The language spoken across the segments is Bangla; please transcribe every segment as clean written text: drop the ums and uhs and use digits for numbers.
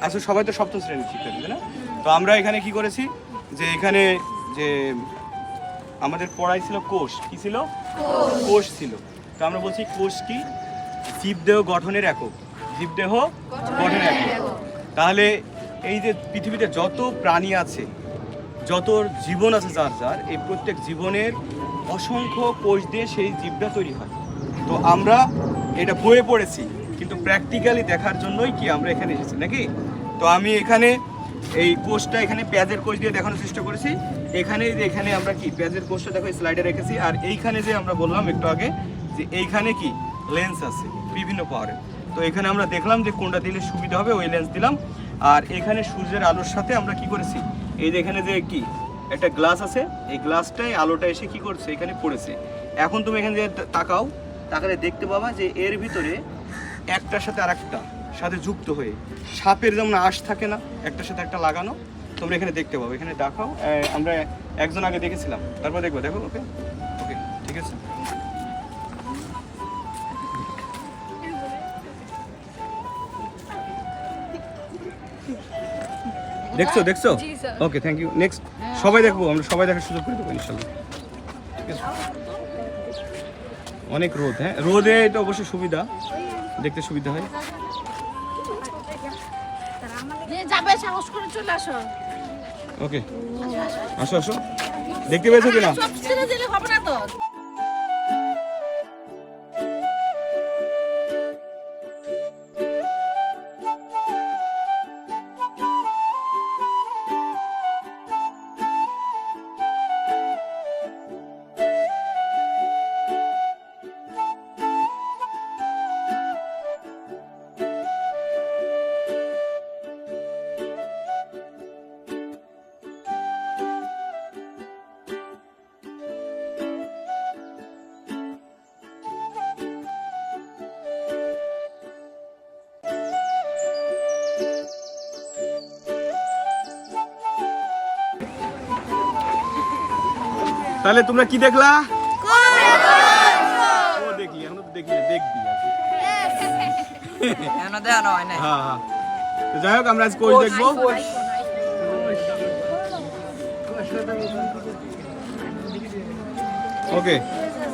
আসলে সবাই তো সপ্তম শ্রেণীর শিক্ষার্থী তাই না? তো আমরা এখানে কি করেছি যে এখানে যে আমাদের পড়াই ছিল কোষ, কি ছিল? কোষ ছিল। তো আমরা বলছি কোষ কি? জীবদেহ গঠনের একক, জীবদেহ গঠনের একক। তাহলে এই যে পৃথিবীতে যত প্রাণী আছে, যত জীবন আছে যার যার, এই প্রত্যেক জীবনের অসংখ্য কোষ দিয়ে সেই জীবটা তৈরি হয়। তো আমরা এটা বইয়ে পড়েছি, কিন্তু প্র্যাকটিক্যালি দেখার জন্যই কি আমরা এখানে এসেছি নাকি? তো আমি এখানে এই কোষটা এখানে পেঁয়াজের কোষ দিয়ে দেখানোর চেষ্টা করেছি। এখানে আমরা কি পেঁয়াজের কোষটা দেখো স্লাইডে রেখেছি, আর এইখানে যে আমরা বললাম একটু আগে যে এইখানে কি লেন্স আছে বিভিন্ন পাওয়ারের। তো এখানে আমরা দেখলাম যে কোনটা দিলে সুবিধা হবে, ওই লেন্স দিলাম। আর এখানে সূর্যের আলোর সাথে আমরা কি করেছি, এই যে এখানে যে কি একটা গ্লাস আছে, এই গ্লাসটাই আলোটা এসে কি করছে এখানে পড়েছে। এখন তুমি এখানে যে তাকালে দেখতে পাবা যে এর ভিতরে একটার সাথে আরেকটা সাথে যুক্ত হয়ে সাপের যেমন আঁশ থাকে না একটার সাথে একটা লাগানো, তোমরা এখানে দেখতে পাবো। এখানে দেখাও, আমরা একজন আগে দেখেছিলাম, তারপর দেখবো। দেখো, ওকে ওকে ঠিক আছে। দেখছো ওকে, থ্যাংক ইউ। নেক্সট সবাই দেখবো, আমরা সবাই দেখার সুযোগ করে দেবো ইনশাল্লাহ, ঠিক আছে। অনেক রোদ, হ্যাঁ রোদে এটা অবশ্যই সুবিধা, দেখতে সুবিধা হয়। ওকে আসো, দেখতে পেয়েছো কিনা? তাহলে তোমরা কি দেখলা? ও দেখলি, এখনো তো দেখলি, দেখবি হ্যাঁ। তো যাই হোক, আমরা আজ কোষ দেখবো। ওকে,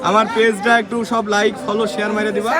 আমার পেজটা একটু সব লাইক ফলো শেয়ার মাইরে দিবা।